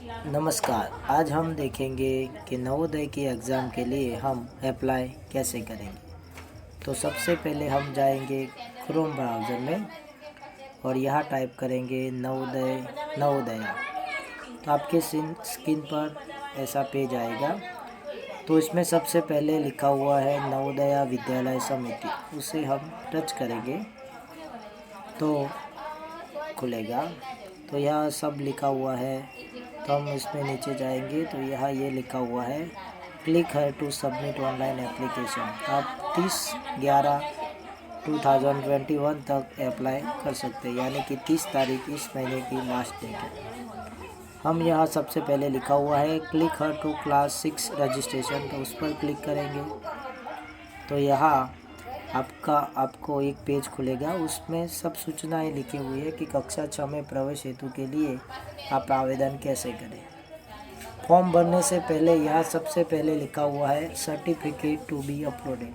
नमस्कार। आज हम देखेंगे कि नवोदय के एग्ज़ाम के लिए हम अप्लाई कैसे करेंगे। तो सबसे पहले हम जाएंगे क्रोम ब्राउज़र में और यहाँ टाइप करेंगे नवोदया। तो आपके स्क्रीन पर ऐसा पेज आएगा। तो इसमें सबसे पहले लिखा हुआ है नवोदया विद्यालय समिति, उसे हम टच करेंगे तो खुलेगा। तो यहाँ सब लिखा हुआ है। तो हम इसमें नीचे जाएंगे तो यहाँ ये लिखा हुआ है क्लिक है टू सबमिट ऑनलाइन एप्लीकेशन। आप 30/11/2021 तक अप्लाई कर सकते हैं, यानी कि 30 तारीख इस महीने की लास्ट डेट है। हम यहाँ सबसे पहले लिखा हुआ है क्लिक है टू क्लास 6 रजिस्ट्रेशन, तो उस पर क्लिक करेंगे। तो यहाँ आपको एक पेज खुलेगा, उसमें सब सूचनाएं लिखी हुई है कि कक्षा 6 में प्रवेश हेतु के लिए आप आवेदन कैसे करें। फॉर्म भरने से पहले यहाँ सबसे पहले लिखा हुआ है सर्टिफिकेट टू बी अपलोडेड।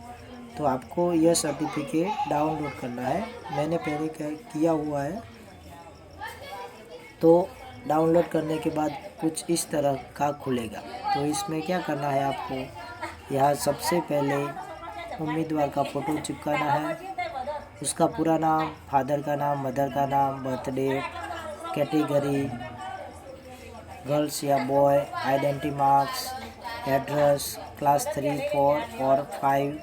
तो आपको यह सर्टिफिकेट डाउनलोड करना है। मैंने पहले किया हुआ है। तो डाउनलोड करने के बाद कुछ इस तरह का खुलेगा। तो इसमें क्या करना है, आपको यहाँ सबसे पहले उम्मीदवार का फ़ोटो चिपकाना है, उसका पूरा नाम, फादर का नाम, मदर का नाम, बर्थडे, कैटेगरी गर्ल्स या boy, identity marks, address, class 3, 4 और 5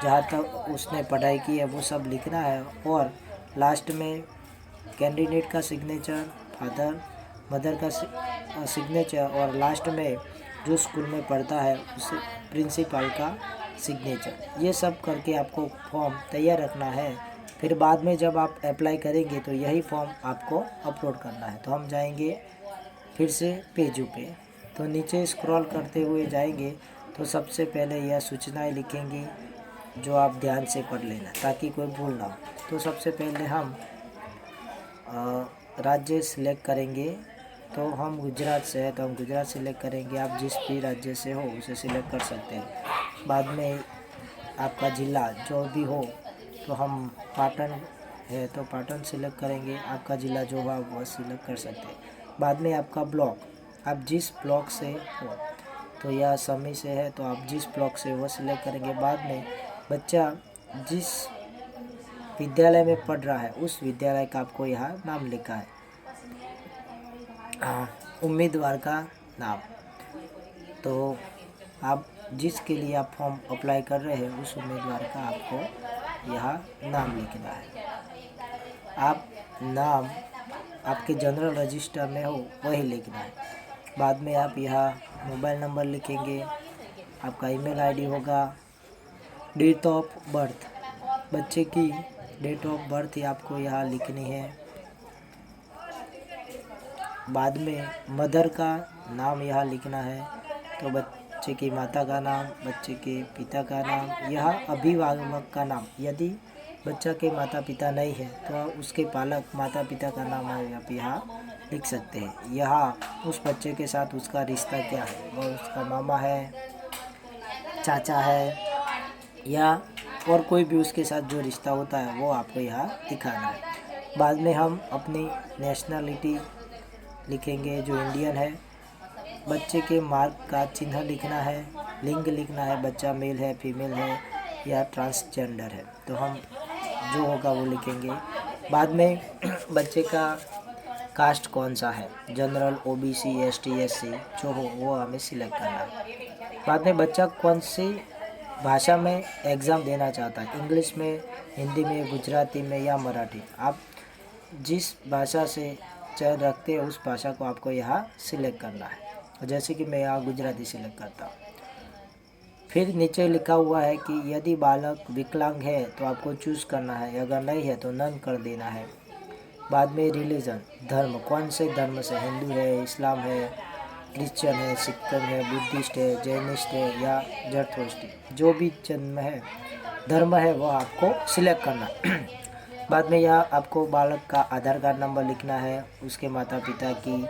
जहाँ तक उसने पढ़ाई की है वो सब लिखना है। और लास्ट में कैंडिडेट का सिग्नेचर, फादर मदर का सिग्नेचर और लास्ट में जो स्कूल में पढ़ता है उस प्रिंसिपल का सिग्नेचर। ये सब करके आपको फॉर्म तैयार रखना है। फिर बाद में जब आप अप्लाई करेंगे तो यही फॉर्म आपको अपलोड करना है। तो हम जाएंगे फिर से पेजों पे। तो नीचे स्क्रॉल करते हुए जाएंगे तो सबसे पहले यह सूचनाएं लिखेंगी जो आप ध्यान से पढ़ लेना ताकि कोई भूल ना हो। तो सबसे पहले हम राज्य सिलेक्ट करेंगे। तो हम गुजरात से हैं तो हम गुजरात सिलेक्ट करेंगे। आप जिस भी राज्य से हो उसे सिलेक्ट कर सकते हैं। बाद में आपका ज़िला जो भी हो, तो हम पाटन है तो पाटन सिलेक्ट करेंगे। आपका ज़िला जो हो वह सिलेक्ट कर सकते हैं। बाद में आपका ब्लॉक, आप जिस ब्लॉक से हो, तो यह समी से है तो आप जिस ब्लॉक से वो सिलेक्ट करेंगे। बाद में बच्चा जिस विद्यालय में पढ़ रहा है उस विद्यालय का आपको यहाँ नाम लिखा है, उम्मीदवार का नाम। तो आप जिसके लिए आप फॉर्म अप्लाई कर रहे हैं उस उम्मीदवार का आपको यहाँ नाम लिखना है। आप नाम आपके जनरल रजिस्टर में हो वही लिखना है। बाद में आप यहाँ मोबाइल नंबर लिखेंगे, आपका ईमेल आईडी होगा, डेट ऑफ बर्थ, बच्चे की डेट ऑफ बर्थ ही आपको यहाँ लिखनी है। बाद में मदर का नाम यहाँ लिखना है। तो बच्चे की माता का नाम, बच्चे के पिता का नाम, यहाँ अभिभावक का नाम। यदि बच्चा के माता पिता नहीं है तो उसके पालक माता पिता का नाम आप यहाँ लिख सकते हैं। यहाँ उस बच्चे के साथ उसका रिश्ता क्या है, वह उसका मामा है, चाचा है या और कोई भी उसके साथ जो रिश्ता होता है वो आपको यहाँ दिखाना है। बाद में हम अपनी नेशनलिटी लिखेंगे जो इंडियन है। बच्चे के मार्क का चिन्ह लिखना है। लिंग लिखना है, बच्चा मेल है, फीमेल है या ट्रांसजेंडर है, तो हम जो होगा वो लिखेंगे। बाद में बच्चे का कास्ट कौन सा है, जनरल, ओबीसी, एसटी, एससी जो हो वो हमें सिलेक्ट करना है। बाद में बच्चा कौन सी भाषा में एग्ज़ाम देना चाहता है, इंग्लिश में, हिंदी में, गुजराती में या मराठी। आप जिस भाषा से चयन रखते हैं उस भाषा को आपको यहाँ सिलेक्ट करना है। जैसे कि मैं यहाँ गुजराती सिलेक्ट करता हूँ। फिर नीचे लिखा हुआ है कि यदि बालक विकलांग है तो आपको चूज़ करना है, अगर नहीं है तो नन कर देना है। बाद में रिलीजन, धर्म, कौन से धर्म से, हिंदू है, इस्लाम है, क्रिश्चियन है, सिख है, बुद्धिस्ट है, जैनिस्ट है या जरथोस्टी, जो भी जन्म है धर्म है वो आपको सिलेक्ट करना। बाद में यह आपको बालक का आधार कार्ड नंबर लिखना है, उसके माता पिता की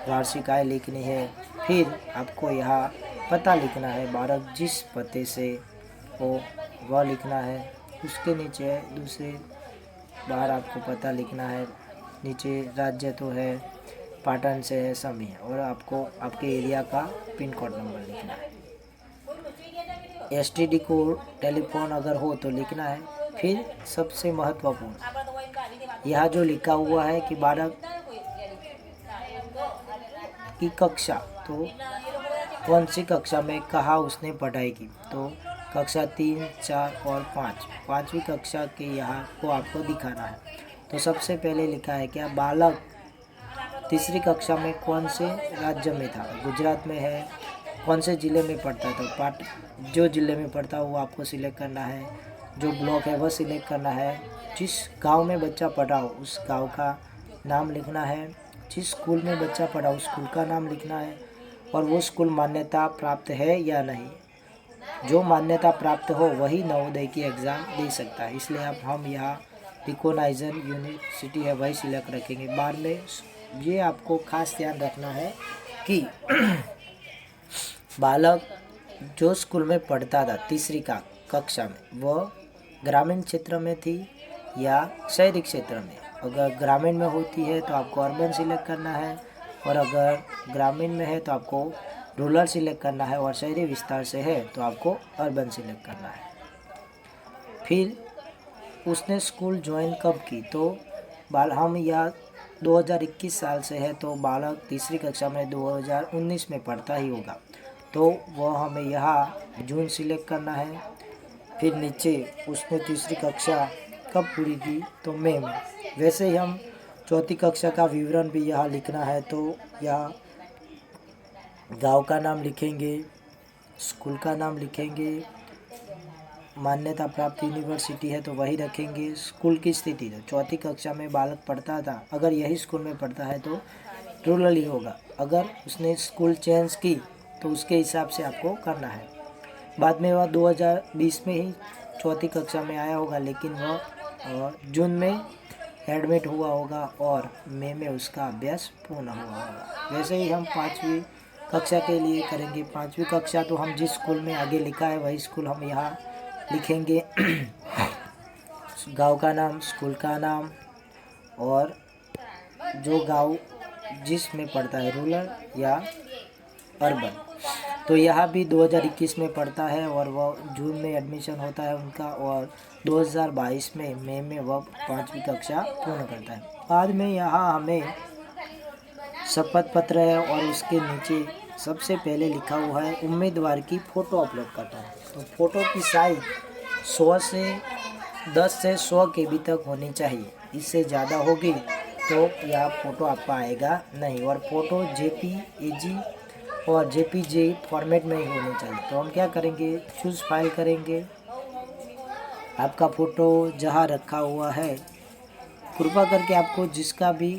वार्षिक आय लिखनी है। फिर आपको यहाँ पता लिखना है, बालक जिस पते से हो वह लिखना है। उसके नीचे दूसरे बाहर आपको पता लिखना है। नीचे राज्य तो है, पाटन से है, समी है, और आपको आपके एरिया का पिन कोड नंबर लिखना है। एसटीडी कोड टेलीफोन अगर हो तो लिखना है। फिर सबसे महत्वपूर्ण यहाँ जो लिखा हुआ है कि बालक की कक्षा, तो कौन सी कक्षा में कहाँ उसने पढ़ाई की, तो कक्षा 3, 4 और 5, 5वीं कक्षा के यहाँ को आपको दिखाना है। तो सबसे पहले लिखा है क्या, बालक तीसरी कक्षा में कौन से राज्य में था, गुजरात में है, कौन से ज़िले में पढ़ता है, तो जो ज़िले में पढ़ता है वो आपको सिलेक्ट करना है, जो ब्लॉक है वह सिलेक्ट करना है, जिस गांव में बच्चा पढ़ा हो उस गांव का नाम लिखना है, जिस स्कूल में बच्चा पढ़ा उस स्कूल का नाम लिखना है, और वो स्कूल मान्यता प्राप्त है या नहीं। जो मान्यता प्राप्त हो वही नवोदय की एग्ज़ाम दे सकता है, इसलिए अब हम यहाँ रिकॉग्नाइजन यूनिवर्सिटी है वही सिलेक्ट रखेंगे। बाद में ये आपको खास ध्यान रखना है कि बालक जो स्कूल में पढ़ता था तीसरी कक्षा में, वह ग्रामीण क्षेत्र में थी या शहरी क्षेत्र में। अगर ग्रामीण में होती है तो आपको अर्बन सिलेक्ट करना है, और अगर ग्रामीण में है तो आपको रूरल सिलेक्ट करना है, और शहरी विस्तार से है तो आपको अर्बन सिलेक्ट करना है। फिर उसने स्कूल ज्वाइन कब की, तो हम यह 2021 साल से है तो बालक तीसरी कक्षा में 2019 में पढ़ता ही होगा, तो वह हमें यहाँ जून सिलेक्ट करना है। फिर नीचे उसने तीसरी कक्षा कब पूरी की, तो मई में। वैसे ही हम चौथी कक्षा का विवरण भी यहाँ लिखना है, तो यहाँ गांव का नाम लिखेंगे, स्कूल का नाम लिखेंगे, मान्यता प्राप्त यूनिवर्सिटी है तो वही रखेंगे, स्कूल की स्थिति तो चौथी कक्षा में बालक पढ़ता था, अगर यही स्कूल में पढ़ता है तो रूरल ही होगा। अगर उसने स्कूल चेंज की तो उसके हिसाब से आपको करना है। बाद में वह 2020 में ही चौथी कक्षा में आया होगा, लेकिन वह जून में एडमिट हुआ होगा और मई में उसका अभ्यास पूर्ण हुआ होगा। वैसे ही हम 5वीं कक्षा के लिए करेंगे। 5वीं कक्षा तो हम जिस स्कूल में आगे लिखा है वही स्कूल हम यहाँ लिखेंगे। गांव का नाम, स्कूल का नाम, और जो गांव जिसमें पढ़ता है रूरल या अर्बन। तो यहाँ भी 2021 में पढ़ता है और वह जून में एडमिशन होता है उनका, और 2022 में मई में वह 5वीं कक्षा पूर्ण करता है। बाद में यहाँ हमें शपथ पत्र है और उसके नीचे सबसे पहले लिखा हुआ है उम्मीदवार की फ़ोटो अपलोड करना है। तो फ़ोटो की साइज 10 से 100 KB तक होनी चाहिए, इससे ज़्यादा होगी तो यह फ़ोटो आपका आएगा नहीं, और फ़ोटो JPEG और JPG फॉर्मेट में ही होनी चाहिए। तो हम क्या करेंगे, चूज़ फाइल करेंगे, आपका फ़ोटो जहाँ रखा हुआ है, कृपा करके आपको जिसका भी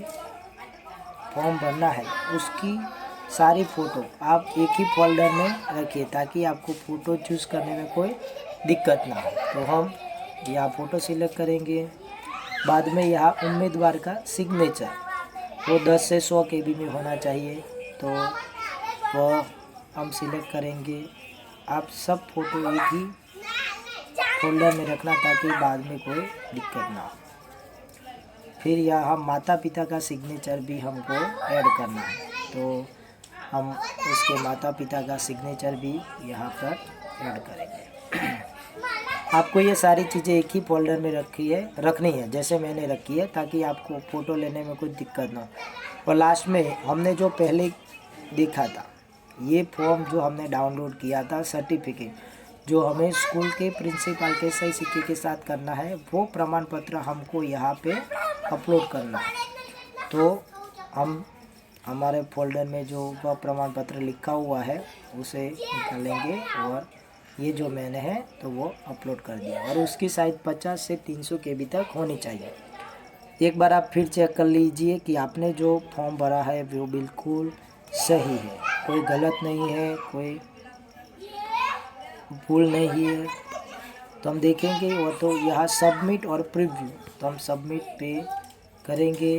फॉर्म भरना है उसकी सारी फ़ोटो आप एक ही फोल्डर में रखिए, ताकि आपको फ़ोटो चूज़ करने में कोई दिक्कत ना हो। तो हम यहाँ फ़ोटो सिलेक्ट करेंगे। बाद में यहाँ उम्मीदवार का सिग्नेचर वो 10 से 100 KB में होना चाहिए, तो वो हम सिलेक्ट करेंगे। आप सब फ़ोटो एक ही फोल्डर में रखना ताकि बाद में कोई दिक्कत ना हो। फिर यहाँ माता पिता का सिग्नेचर भी हमको ऐड करना है, तो हम उसके माता पिता का सिग्नेचर भी यहाँ पर ऐड करेंगे। आपको ये सारी चीज़ें एक ही फोल्डर में रखनी है जैसे मैंने रखी है, ताकि आपको फ़ोटो लेने में कोई दिक्कत ना हो। और लास्ट में हमने जो पहले देखा था, ये फॉर्म जो हमने डाउनलोड किया था, सर्टिफिकेट जो हमें स्कूल के प्रिंसिपल के सही सिक्के के साथ करना है, वो प्रमाण पत्र हमको यहाँ पे अपलोड करना है। तो हम हमारे फोल्डर में जो वह प्रमाण पत्र लिखा हुआ है उसे निकालेंगे, और ये जो मैंने है तो वो अपलोड कर दिया, और उसकी साइज़ 50 से 300 KB तक होनी चाहिए। एक बार आप फिर चेक कर लीजिए कि आपने जो फॉर्म भरा है वो बिल्कुल सही है, कोई गलत नहीं है, कोई भूल नहीं है। तो हम देखेंगे, और तो यहाँ सबमिट और प्रीव्यू, तो हम सबमिट पे करेंगे।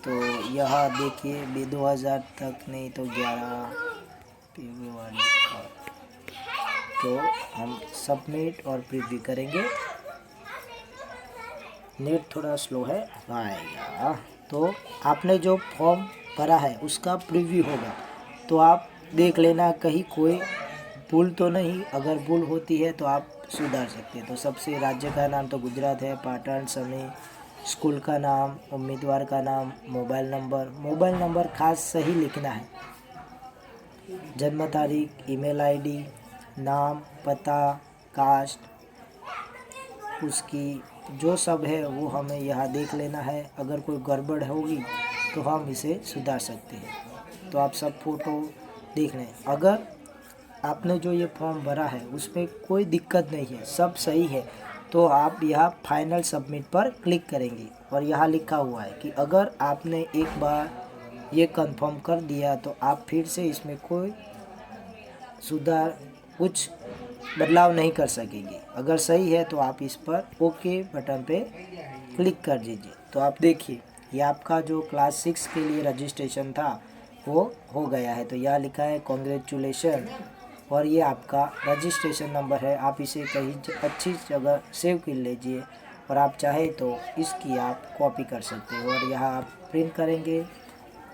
तो यहाँ देखिए 2000 तक नहीं तो 11 फरवरी का, तो हम सबमिट और प्रीव्यू करेंगे। नेट थोड़ा स्लो है, आएगा। तो आपने जो फॉर्म भरा है उसका प्रीव्यू होगा, तो आप देख लेना कहीं कोई भूल तो नहीं। अगर भूल होती है तो आप सुधार सकते हैं। तो सबसे राज्य का नाम तो गुजरात है, पाटन, समय, स्कूल का नाम, उम्मीदवार का नाम, मोबाइल नंबर खास सही लिखना है, जन्म तारीख, ईमेल आईडी, नाम, पता, कास्ट, उसकी जो सब है वो हमें यहाँ देख लेना है। अगर कोई गड़बड़ होगी तो हम इसे सुधार सकते हैं। तो आप सब फ़ोटो देख लें। अगर आपने जो ये फॉर्म भरा है उसमें कोई दिक्कत नहीं है, सब सही है, तो आप यहाँ फाइनल सबमिट पर क्लिक करेंगे और यहाँ लिखा हुआ है कि अगर आपने एक बार ये कंफर्म कर दिया तो आप फिर से इसमें कोई सुधार, कुछ बदलाव नहीं कर सकेंगे। अगर सही है तो आप इस पर ओके बटन पे क्लिक कर दीजिए। तो आप देखिए ये आपका जो क्लास 6 के लिए रजिस्ट्रेशन था वो हो गया है। तो यहाँ लिखा है कॉन्ग्रेचुलेशन, और ये आपका रजिस्ट्रेशन नंबर है। आप इसे कहीं अच्छी जगह सेव कर लीजिए, और आप चाहे तो इसकी आप कॉपी कर सकते हो और यहाँ आप प्रिंट करेंगे।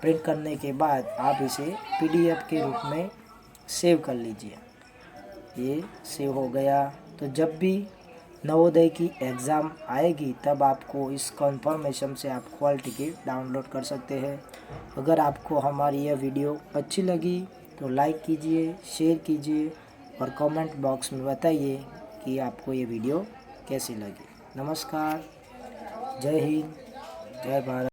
प्रिंट करने के बाद आप इसे PDF के रूप में सेव कर लीजिए। ये सेव हो गया। तो जब भी नवोदय की एग्ज़ाम आएगी तब आपको इस कन्फर्मेशन से आप हॉल टिकट डाउनलोड कर सकते हैं। अगर आपको हमारी यह वीडियो अच्छी लगी तो लाइक कीजिए, शेयर कीजिए और कमेंट बॉक्स में बताइए कि आपको ये वीडियो कैसी लगी। नमस्कार, जय हिंद, जय भारत।